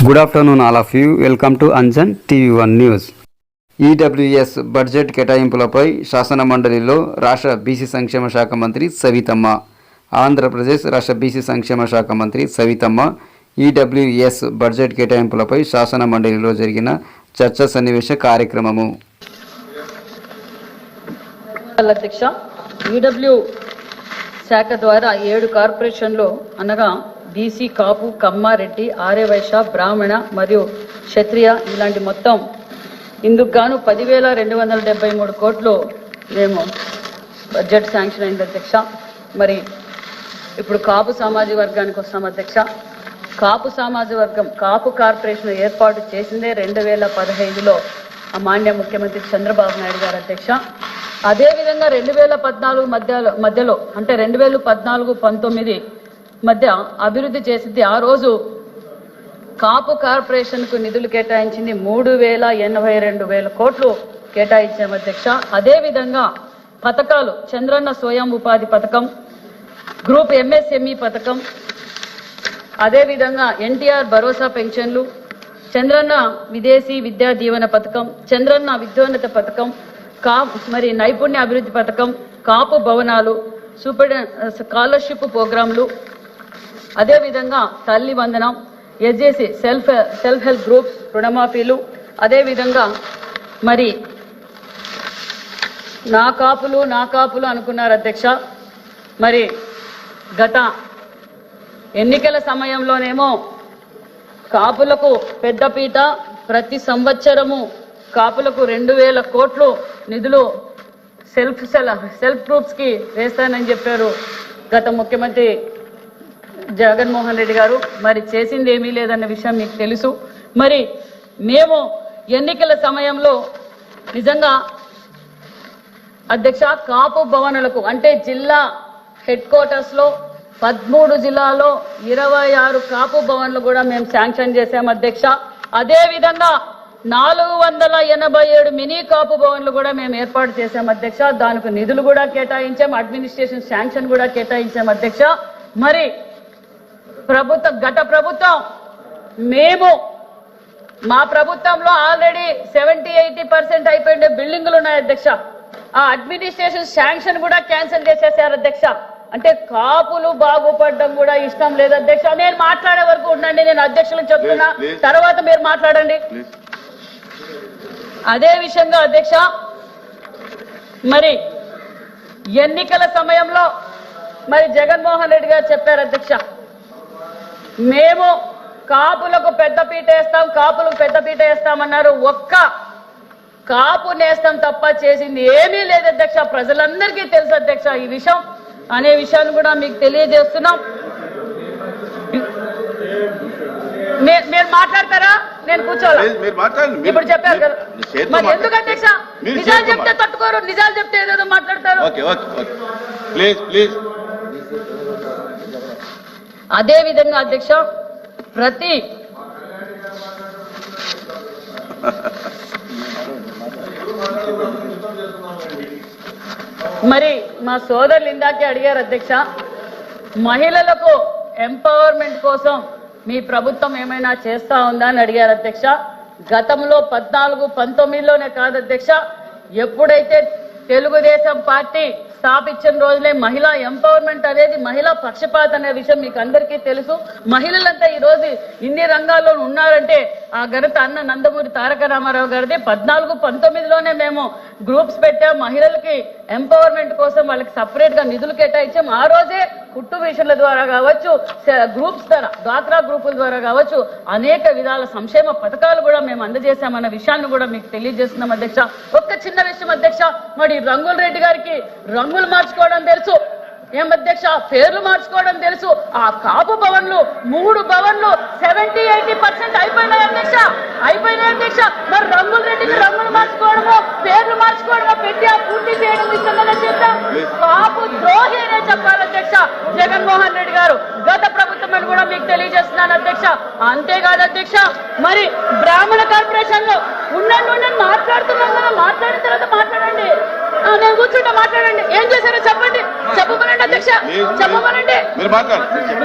Good afternoon all of you. Welcome to Anjan TV1 News. EWS budget కేటాయింపులపై శాసన మండలిలో రాష్ట్ర బీసీ సంక్షేమ శాఖ మంత్రి సవితమ్మ. ఆంధ్రప్రదేశ్ రాష్ట్ర బీసీ సంక్షేమ శాఖ మంత్రి సవితమ్మ ఈడబ్ల్యూఎస్ బడ్జెట్ కేటాయింపులపై శాసన మండలిలో జరిగిన చర్చా సన్నివేశ కార్యక్రమము. అధ్యక్ష, ఈడబ్ల్యూ శాఖ ద్వారా 7 కార్పొరేషన్లు అనగా బీసీ, కాపు, కమ్మ, రెడ్డి, ఆర్య వైశ్య, బ్రాహ్మణ మరియు క్షత్రియ ఇలాంటి మొత్తం ఇందుకు గాను 10,273 కోట్లు మేము బడ్జెట్ శాంక్షన్ అయింది అధ్యక్ష. మరి ఇప్పుడు కాపు సామాజిక వర్గానికి వస్తాం అధ్యక్ష. కాపు సామాజిక వర్గం కాపు కార్పొరేషన్ ఏర్పాటు చేసిందే 2015లో మాన్య ముఖ్యమంత్రి చంద్రబాబు నాయుడు గారు అధ్యక్ష. అదేవిధంగా 2014 మధ్యలో అంటే 2014-19 మధ్య అభివృద్ధి చేసింది. ఆ రోజు కాపు కార్పొరేషన్కు నిధులు కేటాయించింది 3,82,000 కోట్లు కేటాయించాము అధ్యక్ష. అదేవిధంగా పథకాలు చంద్రన్న స్వయం ఉపాధి పథకం, గ్రూప్ ఎంఎస్ఎంఈ పథకం, అదేవిధంగా ఎన్టీఆర్ భరోసా పెన్షన్లు, చంద్రన్న విదేశీ విద్యా దీవెన పథకం, చంద్రన్న విద్యోన్నత పథకం, మరి నైపుణ్య అభివృద్ధి పథకం, కాపు భవనాలు, స్కాలర్షిప్ ప్రోగ్రాంలు, అదేవిధంగా తల్లి వందనం, ఎస్జేసి సెల్ఫ్ హెల్ప్ గ్రూప్స్ రుణమాఫీలు, అదేవిధంగా మరి నా కాపులు అనుకున్నారు అధ్యక్ష. మరి గత ఎన్నికల సమయంలోనేమో కాపులకు పెద్దపీట, ప్రతి సంవత్సరము కాపులకు 2,000 కోట్లు నిధులు సెల్ఫ్ గ్రూప్స్కి వేస్తానని చెప్పారు గత ముఖ్యమంత్రి జగన్మోహన్ రెడ్డి గారు. మరి చేసింది ఏమీ లేదన్న విషయం మీకు తెలుసు. మరి మేము ఎన్నికల సమయంలో నిజంగా అధ్యక్ష కాపు భవనులకు అంటే జిల్లా హెడ్ క్వార్టర్స్లో 13 జిల్లాలో 26 కాపు భవన్లు కూడా మేము శాంక్షన్ చేశాం అధ్యక్ష. అదేవిధంగా 487 మినీ కాపు భవన్లు కూడా మేము ఏర్పాటు చేశాం అధ్యక్ష. దానికి నిధులు కూడా కేటాయించాం, అడ్మినిస్ట్రేషన్ శాంక్షన్ కూడా కేటాయించాం అధ్యక్ష. మరి గత ప్రభుత్వం మా ప్రభుత్వంలో ఆల్రెడీ 70-80% అయిపోయిన బిల్డింగులు ఉన్నాయి అధ్యక్ష. ఆ అడ్మినిస్ట్రేషన్ శాంక్షన్ కూడా క్యాన్సిల్ చేసేసారు అధ్యక్ష. అంటే కాపులు బాగుపడడం కూడా ఇష్టం లేదు అధ్యక్ష. నేను మాట్లాడే వరకు ఉండండి, నేను అధ్యక్షులకు చెప్తున్నా, తర్వాత మీరు మాట్లాడండి. అదే విషయంగా అధ్యక్ష, మరి ఎన్నికల సమయంలో మరి జగన్మోహన్ రెడ్డి గారు చెప్పారు అధ్యక్ష, మేము కాపులకు పెద్దపీట వేస్తామన్నారు. ఒక్క కాపు నేస్తం తప్ప చేసింది ఏమీ లేదు అధ్యక్ష. ప్రజలందరికీ తెలుసు అధ్యక్ష ఈ విషయం అనే విషయాన్ని కూడా మీకు తెలియజేస్తున్నాం. మీరు మాట్లాడతారా? నేను కూర్చోవాలి. ఇప్పుడు చెప్పారు కదా, మరి ఎందుకు అధ్యక్ష నిజాలు చెప్తే తట్టుకోరు, నిజాలు చెప్తే ఏదేదో మాట్లాడతారు. అదే విధంగా అధ్యక్ష మరి మా సోదరులు ఇందాకే అడిగారు అధ్యక్ష, మహిళలకు ఎంపవర్మెంట్ కోసం మీ ప్రభుత్వం ఏమైనా చేస్తా ఉందా అని అడిగారు అధ్యక్ష. గతంలో 14-19లోనే కాదు అధ్యక్ష, ఎప్పుడైతే తెలుగుదేశం పార్టీ స్థాపించిన రోజులే మహిళా ఎంపవర్మెంట్ అనేది, మహిళా పక్షపాత అనే విషయం మీకు అందరికీ తెలుసు. మహిళలంతా ఈ రోజు ఇన్ని రంగాల్లో ఉన్నారంటే ఆ ఘనత అన్న నందమూరి తారక రామారావు గారిది. 14-19లోనే మేము గ్రూప్స్ పెట్టాం, మహిళలకి ఎంపవర్మెంట్ కోసం వాళ్ళకి సపరేట్ గా నిధులు కేటాయించాం. ఆ రోజే కుట్టు మిషన్ల ద్వారా కావచ్చు, గ్రూప్స్ ద్వారా, డ్వాక్రా గ్రూపుల ద్వారా కావచ్చు, అనేక విధాల సంక్షేమ పథకాలు కూడా మేము అందజేశామన్న విషయాన్ని కూడా మీకు తెలియజేస్తున్నాం అధ్యక్ష. ఒక్క చిన్న విషయం అధ్యక్ష, మరి రంగుల రెడ్డి గారికి రంగులు మార్చుకోవడం తెలుసు, ఏం అధ్యక్ష పేర్లు మార్చుకోవడం తెలుసు. ఆ కాపు భవన్లు 3 భవన్లు 70-80% అయిపోయినాయి అధ్యక్ష. మరి రంగుల రెడ్డికి రంగులు మార్చుకోవడము, పేర్లు మార్చుకోవడము పెట్టి ఆ పూర్తి చేయడం ఇష్టంగా చేద్దాం. కాపు ద్రోహి అనే చెప్పాలి అధ్యక్ష జగన్మోహన్ రెడ్డి గారు, గత ప్రభుత్వం అని కూడా మీకు తెలియజేస్తున్నాను అధ్యక్ష. అంతేకాదు అధ్యక్ష, మరి బ్రాహ్మణ కార్పొరేషన్ లో ఉండండి మాట్లాడుతున్నాం కదా, మాట్లాడిన తర్వాత మాట్లాడండి. నేను కూర్చుంటా, మాట్లాడండి. ఏం చేశారో చెప్పండి, చెప్పమనండి అధ్యక్ష, చెప్పమనండి.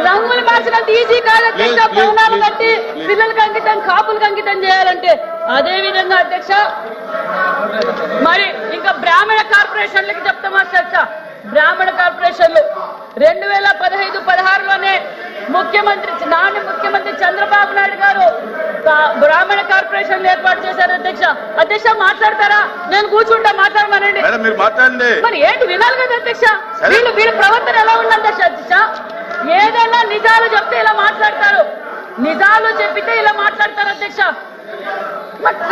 రంగులు మార్చినంత ఈజీ కాదు అధ్యక్ష. భవనాలు కట్టి పిల్లలకి అంకితం, కాపులకు అంకితం చేయాలంటే. అదే విధంగా అధ్యక్ష మరి ఇంకా బ్రాహ్మణ కార్పొరేషన్లకి చెప్తామా చర్చ. బ్రాహ్మణ కార్పొరేషన్లు 2015-16లోనే నాని ముఖ్యమంత్రి చంద్రబాబు నాయుడు గారు బ్రాహ్మణ కార్పొరేషన్లు ఏర్పాటు చేశారు అధ్యక్ష. అధ్యక్ష మాట్లాడతారా? నేను కూర్చుంటా, మాట్లాడమనండి. మరి ఏంటి వినాలి కదా అధ్యక్ష. వీళ్ళ ప్రవర్తన ఎలా ఉంది అధ్యక్ష? ఏదైనా నిజాలు చెప్తే ఇలా మాట్లాడతారు, నిజాలు చెప్పితే ఇలా మాట్లాడతారు అధ్యక్ష.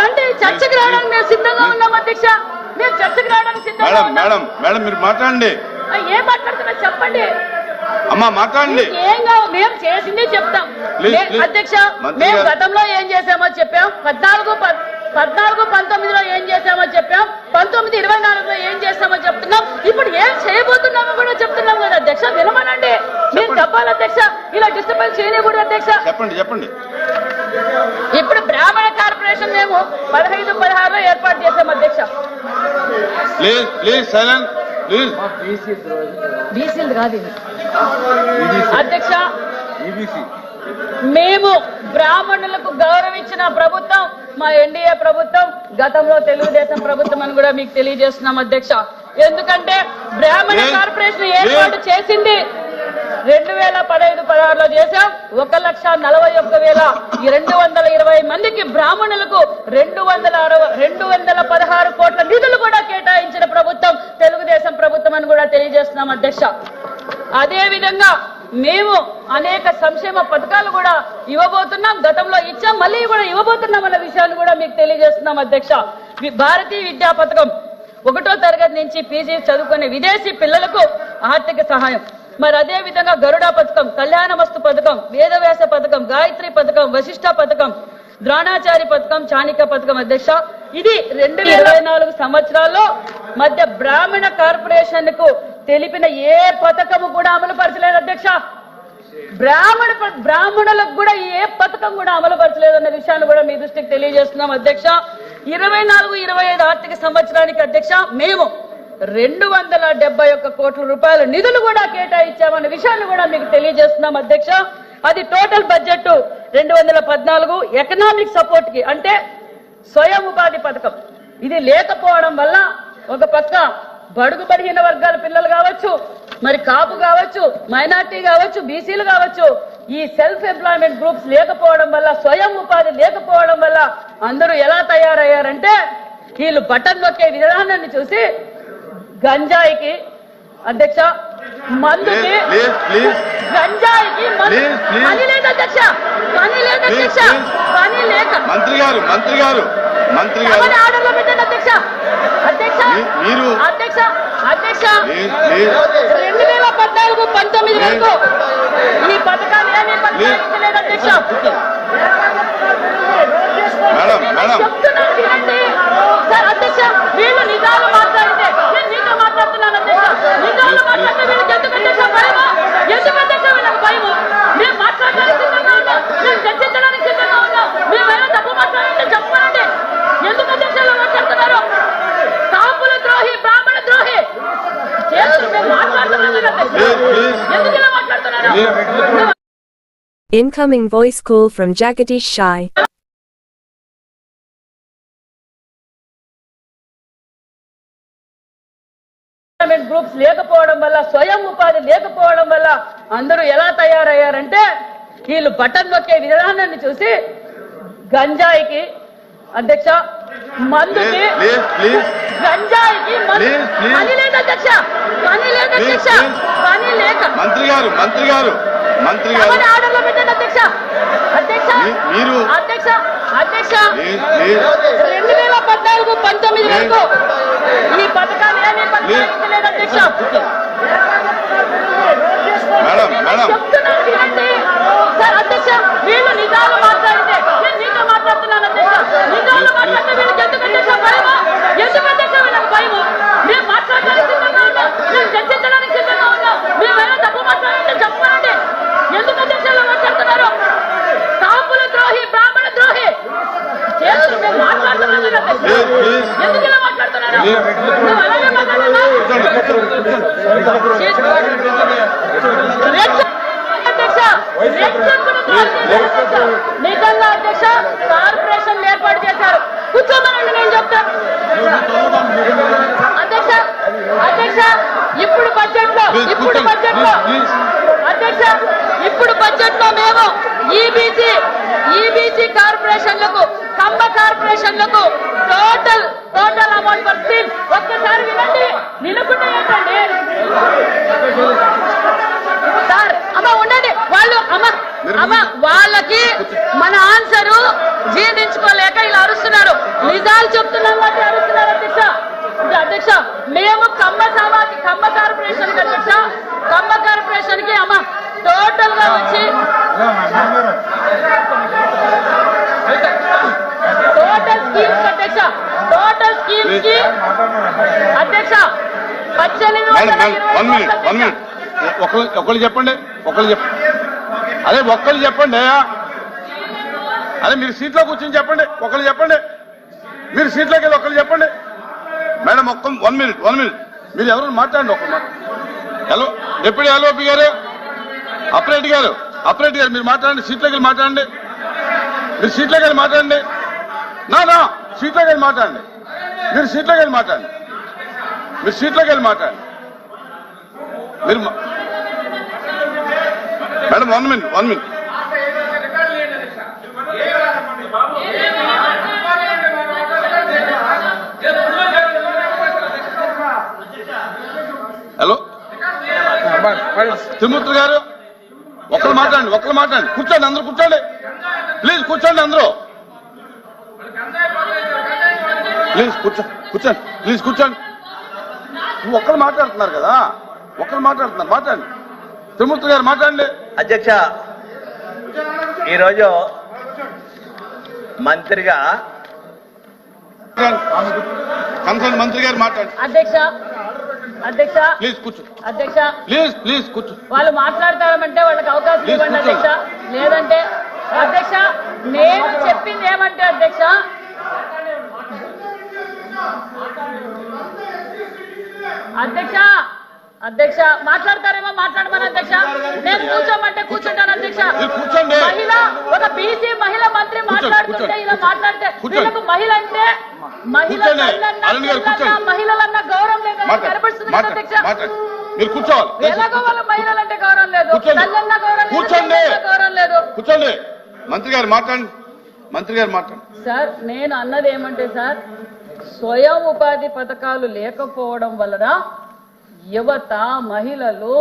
అంటే చర్చకు రావడానికి మేము సిద్ధంగా ఉన్నాం అధ్యక్ష. మేము చర్చకు రావడానికి సిద్ధంగా ఉన్నాం. మీరు మాట్లాడండి. ఏం మాట్లాడుతున్నా చెప్పండి అమ్మా, మాట్లాడండి. ఏం కావు, మేము చేసింది చెప్తాం అధ్యక్ష. మేము గతంలో ఏం చేశామో చెప్పాం, 14-19లో ఏం చేశామో చెప్పాం, 19-24లో ఏం చేస్తామో చెప్తున్నాం, ఇప్పుడు ఏం చేయబోతున్నామో కూడా చెప్తున్నాం కదా అధ్యక్ష. వినమనండి, మీరు చెప్పాలి అధ్యక్ష. ఇలా డిస్టర్బెన్స్ చేయకూడదు అధ్యక్ష. చెప్పండి. ఇప్పుడు బ్రాహ్మణ కార్పొరేషన్ మేము 15-16లో ఏర్పాటు చేశాం అధ్యక్ష. బీసీలు కాదు అధ్యక్ష. మేము బ్రాహ్మణులకు గౌరవించిన ప్రభుత్వం మా ఎన్డీఏ ప్రభుత్వం, గతంలో తెలుగుదేశం ప్రభుత్వం అని కూడా మీకు తెలియజేస్తున్నాం అధ్యక్ష. ఎందుకంటే బ్రాహ్మణ కార్పొరేషన్ ఏర్పాటు చేసింది 2015-16లో చేశాం. 1,41,220 మందికి బ్రాహ్మణులకు 216 కోట్ల నిధులు కూడా కేటాయించిన ప్రభుత్వం తెలుగుదేశం ప్రభుత్వం అని కూడా తెలియజేస్తున్నాం అధ్యక్ష. అదే విధంగా మేము అనేక సంక్షేమ పథకాలు కూడా ఇవ్వబోతున్నాం. గతంలో ఇచ్చాం, మళ్ళీ కూడా ఇవ్వబోతున్నాం అన్న విషయాన్ని కూడా మీకు తెలియజేస్తున్నాం అధ్యక్ష. భారతీయ విద్యా పథకం 1వ తరగతి నుంచి పీజీ చదువుకునే విదేశీ పిల్లలకు ఆర్థిక సహాయం. మరి అదే విధంగా గరుడ పథకం, కళ్యాణమస్తు పథకం, వేదవ్యాస పథకం, గాయత్రి పథకం, వశిష్ఠ పథకం, ద్రోణాచారి పథకం, చాణిక పథకం అధ్యక్ష. ఇది 2024 సంవత్సరాల్లో మధ్య బ్రాహ్మణ కార్పొరేషన్ కు తెలిపిన ఏ పథకము కూడా అమలు పరచలేదు అధ్యక్ష. బ్రాహ్మణులకు కూడా ఏ పథకం కూడా అమలు పరచలేదన్న విషయాన్ని కూడా మీ దృష్టికి తెలియజేస్తున్నాం అధ్యక్ష. 24-25 ఆర్థిక సంవత్సరానికి అధ్యక్ష మేము 271 కోట్ల రూపాయల నిధులు కూడా కేటాయించామన్న విషయాన్ని కూడా మీకు తెలియజేస్తున్నాం అధ్యక్ష. అది టోటల్ బడ్జెట్ 214. ఎకనామిక్ సపోర్ట్ కి అంటే స్వయం ఉపాధి పథకం ఇది లేకపోవడం వల్ల ఒక పక్క బడుగు బలహీన వర్గాల పిల్లలు కావచ్చు, మరి కాపు కావచ్చు, మైనార్టీ కావచ్చు, బీసీలు కావచ్చు, ఈ సెల్ఫ్ ఎంప్లాయ్మెంట్ గ్రూప్స్ లేకపోవడం వల్ల, స్వయం ఉపాధి లేకపోవడం వల్ల అందరూ ఎలా తయారయ్యారంటే వీళ్ళు బటన్ నొక్కే విధానాన్ని చూసి గంజాయికి అధ్యక్ష, మందుకి, గంజాయికి పని లేదు అధ్యక్ష, పని లేదు అధ్యక్ష, పని లేక మంత్రి గారు ఆర్డర్లో పెట్టండి అధ్యక్ష. అధ్యక్ష 2014-19 వరకు ఈ పథకాలు ఏమీ పరిపాలించలేదు అధ్యక్ష. చెప్తున్నాను వినండి సార్ అధ్యక్ష. వీళ్ళు నిజాలు మాట్లాడితే నేను మీతో మాట్లాడుతున్నాను అధ్యక్ష. నిజాలు మాట్లాడితే వీళ్ళకి ఎందుకు అధ్యక్ష భయము? ఎందుకు అధ్యక్ష వీళ్ళకి భయము? మేము మాట్లాడడానికి సిద్ధంగా ఉన్నాం, మేము చర్చించడానికి సిద్ధంగా ఉన్నాం. మేమైనా తప్పు మాట్లాడంటే చెప్పనండి. ఎందుకు అధ్యక్షులు మాట్లాడుతున్నారు? కాపుల ద్రోహి, బ్రాహ్మణ ద్రోహి చేతులు మేము మాట్లాడుతున్నాం కదా అధ్యక్ష. ఎందుకు ఇలా మాట్లాడుతున్నారు? Incoming voice call from Jagadish Shai. Groups లేకపోవడం వల్ల, స్వయం ఉపాధి లేకపోవడం వల్ల అందరూ ఎలా తయారయ్యారంటే వీళ్ళు బటన్ నొక్కే విధానాన్ని చూసి గంజాయికి అధ్యక్ష, మందుకి, గంజాయికి పని లేదు అధ్యక్ష, పని లేదు అధ్యక్ష, పని లేక మంత్రి గారు ఆర్డర్లో పెట్టండి అధ్యక్ష. అధ్యక్ష 2014-19 వరకు ఈ పథకాలు ఏమీ పరిపాలించలేదు అధ్యక్ష. చెప్తున్నాను వినండి సార్ అధ్యక్ష. వీళ్ళు నిజాలు మాట్లాడితే నేను మీతో మాట్లాడుతున్నాను అధ్యక్ష. నిజాలు మాట్లాడితే వీళ్ళకి ఎందుకు అధ్యక్ష భయము? ఎందుకు అధ్యక్ష వీళ్ళకి భయము? మేము మాట్లాడడానికి సిద్ధంగా ఉన్నాం, మేము చర్చించడానికి సిద్ధంగా ఉన్నాం. మేమైనా తప్పు మాట్లాడంటే చెప్పనండి. ఎందుకు అధ్యక్షులు మాట్లాడుతున్నారు? కాపుల ద్రోహి, బ్రాహ్మణ ద్రోహి చేతులు మేము మాట్లాడుతున్నాం కదా అధ్యక్ష. ఎందుకు ఇలా మాట్లాడుతున్నారు? అలాగే నిజంగా అధ్యక్ష కార్పొరేషన్ ఏర్పాటు చేశారు. కూర్చోమనండి, నేను చెప్తాను. అధ్యక్ష అధ్యక్ష ఇప్పుడు బడ్జెట్ లో అధ్యక్ష ఇప్పుడు బడ్జెట్ లో మేము ఈబీసీ కార్పొరేషన్లకు, కమ్మ కార్పొరేషన్లకు టోటల్ అమౌంట్ ఫర్ స్కీమ్స్ ఒక్కసారి వినండి. వినకుండా ఏంటండి సార్? అమ్మ ఉండండి, వాళ్ళు అమ్మ వాళ్ళకి మన ఆన్సరు జీర్ణించుకోలేక ఇలా అరుస్తున్నారు. నిజాలు చెప్తున్నాం కాబట్టి అరుస్తున్నారు అధ్యక్ష. అధ్యక్ష మేము కమ్మ కార్పొరేషన్ కి అధ్యక్ష, కమ్మ కార్పొరేషన్ కి అమ్మ టోటల్ గా వచ్చి టోటల్ స్కీమ్స్ అధ్యక్ష, టోటల్ స్కీమ్స్ కి అధ్యక్ష 1820 ఒకళ్ళు చెప్పండి. అదే ఒక్కళ్ళు చెప్పండి. అదే మీరు సీట్లో కూర్చొని చెప్పండి. ఒకళ్ళు చెప్పండి. మీరు సీట్లోకి వెళ్ళి ఒకళ్ళు చెప్పండి. మేడం వన్ మినిట్ మీరు ఎవరు మాట్లాడండి. ఒక్క మాట. హలో డిప్యూటీ ఎల్ఓపి గారు, అపరేట్ గారు మీరు మాట్లాడండి. సీట్లోకి వెళ్ళి మాట్లాడండి. మీరు సీట్లోకి వెళ్ళి మాట్లాడండి. సీట్లోకి వెళ్ళి మాట్లాడండి. మీరు సీట్లోకి వెళ్ళి మాట్లాడండి. మీరు madam one minute hello Tirumurti గారు, ఒక్కరు మాట్లాడండి. కూర్చోండి, అందరూ కూర్చోండి. ప్లీజ్ కూర్చోండి, అందరూ ప్లీజ్ కూర్చోండి. ఒక్కరు మాట్లాడుతున్నారు కదా, మాట్లాడండి. తిరుమూర్తి గారు మాట్లాడండి. అధ్యక్ష, ఈరోజు మంత్రిగా కన్సర్న్ మంత్రి గారు మాట్లాడండి. అధ్యక్ష ప్లీజ్ కూర్చో. అధ్యక్ష ప్లీజ్ కూర్చో. వాళ్ళు మాట్లాడతామంటే వాళ్ళకి అవకాశం ఇవ్వండి అధ్యక్ష. లేదంటే అధ్యక్ష నేను చెప్పింది ఏమంటే అధ్యక్ష, అధ్యక్ష మాట్లాడతారేమో మాట్లాడమని అధ్యక్ష. నేను కూర్చోమంటే కూర్చుంటాను అధ్యక్ష. మహిళ ఒక బీసీ మహిళ మంత్రి మాట్లాడుతుంటే ఇలా మాట్లాడితే వీళ్ళకు మహిళ అంటే మహిళలన్న గౌరవం లేదు కనపడుతుంది కదా అధ్యక్ష. మీరు కూర్చోవాలి. ఎలాగో వాళ్ళ మహిళలంటే గౌరవం లేదు, తల్లన్న గౌరవం లేదు. కూర్చోండి. మంత్రి గారు మాట్లాడండి. సార్ నేను అన్నది ఏమంటే సార్, స్వయం ఉపాధి పథకాలు లేకపోవడం వలన యువత, మహిళలు,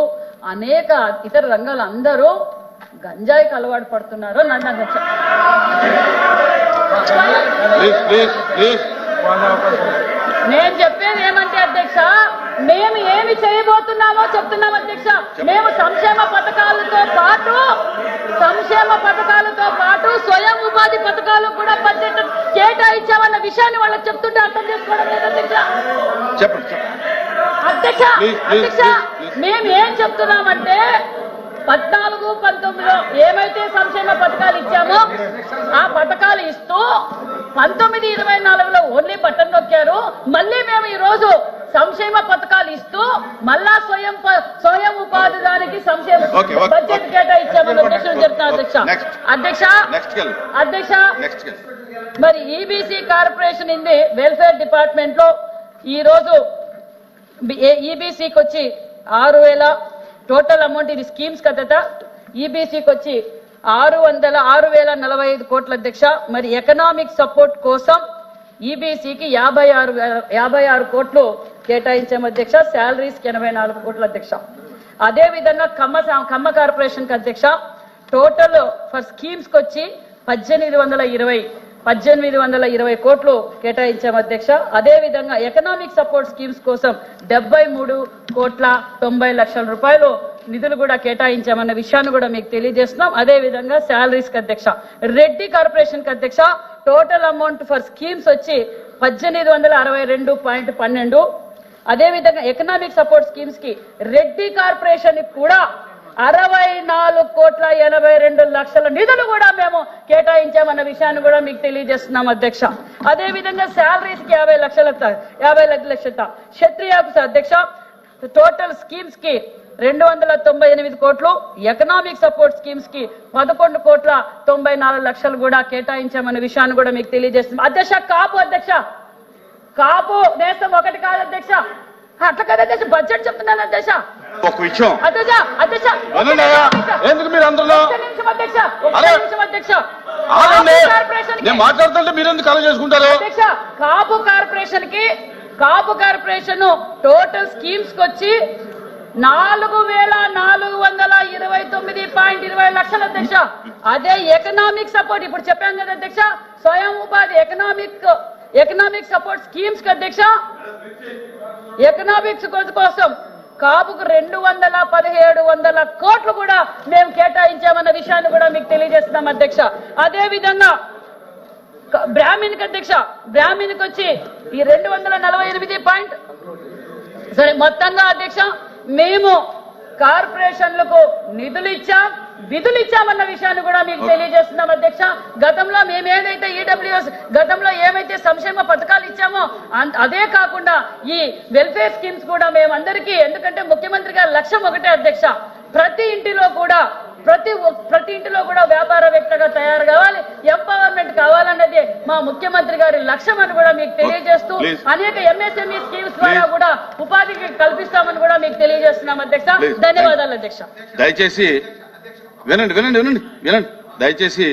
అనేక ఇతర రంగాలు అందరూ గంజాయికి అలవాటు పడుతున్నారు. నన్ను అధ్యక్ష నేను చెప్పేది ఏమంటే అధ్యక్ష, మేము ఏమి చేయబోతున్నామో చెప్తున్నాం అధ్యక్ష. మేము సంక్షేమ పథకాలతో పాటు స్వయం ఉపాధి పథకాలు కూడా బడ్జెట్ కేటాయించామన్న విషయాన్ని వాళ్ళకి చెప్తుంటే అర్థం చేసుకోవడం లేదు అధ్యక్ష. అధ్యక్ష మేము ఏం చెప్తున్నామంటే 14-19లో ఏమైతే సంక్షేమ పథకాలు ఇచ్చామో ఆ పథకాలు ఇస్తూ 19-24లో ఓన్లీ బటన్ నొక్కారు. మళ్ళీ మేము ఈ రోజు సంక్షేమ పథకాలు ఇస్తూ మళ్ళా స్వయం ఉపాధి దానికి సంక్షేమ బడ్జెట్ కేటాయించామని ఉద్దేశం చెప్తాను అధ్యక్ష. మరి ఈబీసీ కార్పొరేషన్ ఇంది వెల్ఫేర్ డిపార్ట్మెంట్ లో ఈ రోజు ఈబీసీకి వచ్చి 6,000 టోటల్ అమౌంట్, ఇది స్కీమ్స్ కదట. ఈబీసీకి వచ్చి 6,045 కోట్ల అధ్యక్ష. మరి ఎకనామిక్ సపోర్ట్ కోసం ఈబీసీకి 56 కోట్లు కేటాయించాము అధ్యక్ష. శాలరీస్కి 84 కోట్ల అధ్యక్ష. అదే విధంగా కమ్మ కార్పొరేషన్ కి అధ్యక్ష టోటల్ ఫర్ స్కీమ్స్ కి వచ్చి 1820 కోట్లు కేటాయించాము అధ్యక్ష. అదే విధంగా ఎకనామిక్ సపోర్ట్ స్కీమ్స్ కోసం 73,90,00,000 రూపాయలు నిధులు కూడా కేటాయించామన్న విషయాన్ని కూడా మీకు తెలియజేస్తున్నాం. అదే విధంగా శాలరీస్ కి అధ్యక్ష రెడ్డి కార్పొరేషన్ కి అధ్యక్ష టోటల్ అమౌంట్ ఫర్ స్కీమ్స్ వచ్చి 1862.12. అదే విధంగా ఎకనామిక్ సపోర్ట్ స్కీమ్స్ కి రెడ్డి కార్పొరేషన్ కూడా 64,82,00,000 నిధులు కూడా మేము కేటాయించామన్న విషయాన్ని కూడా మీకు తెలియజేస్తున్నాం అధ్యక్ష. అదే విధంగా శాలరీస్ కి 50 లక్షల క్షత్రియాకు అధ్యక్ష టోటల్ స్కీమ్స్ కి 298 కోట్లు, ఎకనామిక్ సపోర్ట్ స్కీమ్స్ కి 11,94,00,000 కూడా కేటాయించామన్న విషయాన్ని కూడా మీకు తెలియజేస్తుంది. అధ్యక్ష కాపు నేస్తం ఒకటి కాదు అధ్యక్ష, అట్లా కాదు అధ్యక్ష, బడ్జెట్ చెప్తున్నాను అధ్యక్ష. ఒక విషయం అధ్యక్ష వినండి అయ్యా, ఎందుకు మీరు అందరిలో అధ్యక్ష ఆగండి, నేను మాట్లాడుతుంటే మీరు ఎందుకు కలెక్ట్ చేసుకుంటారు? అధ్యక్ష కాపు కార్పొరేషన్ టోటల్ స్కీమ్స్ కి వచ్చి 4,429.20 లక్షలు అధ్యక్ష. అదే ఎకనామిక్ సపోర్ట్ ఇప్పుడు చెప్పాం కదా అధ్యక్ష, స్వయం ఉపాధి ఎకనామిక్ సపోర్ట్ స్కీమ్స్ కి అధ్యక్ష, ఎకనామిక్స్ కోసం కాపుకు 2,17 కోట్లు కూడా మేము కేటాయించామన్న విషయాన్ని కూడా మీకు తెలియజేస్తున్నాం అధ్యక్ష. అదే విధంగా బ్రాహ్మణ్కి అధ్యక్ష, బ్రాహ్మణ్కి వచ్చి ఈ 248 సరే మొత్తంగా అధ్యక్ష మేము కార్పొరేషన్లకు నిధులు ఇచ్చామన్న విషయాన్ని కూడా మీకు తెలియజేస్తున్నాం అధ్యక్ష. గతంలో మేము ఏదైతే ఈడబ్ల్యూఎస్ గతంలో ఏమైతే సంక్షేమ పథకాలు ఇచ్చామో అదే కాకుండా ఈ వెల్ఫేర్ స్కీమ్స్ కూడా మేమందరికీ, ఎందుకంటే ముఖ్యమంత్రి గారి లక్ష్యం ఒకటే అధ్యక్ష, ప్రతి ఇంటిలో కూడా వ్యాపారవేత్తగా తయారు కావాలి, ఎంపవర్మెంట్ కావాలన్నది మా ముఖ్యమంత్రి గారి లక్ష్యం అని కూడా మీకు తెలియజేస్తూ అనేక ఎంఎస్ఎంఈ స్కీమ్స్ ద్వారా కూడా ఉపాధికి కల్పిస్తామని కూడా మీకు తెలియజేస్తున్నాం అధ్యక్ష. ధన్యవాదాలు అధ్యక్ష. దయచేసి వినండి దయచేసి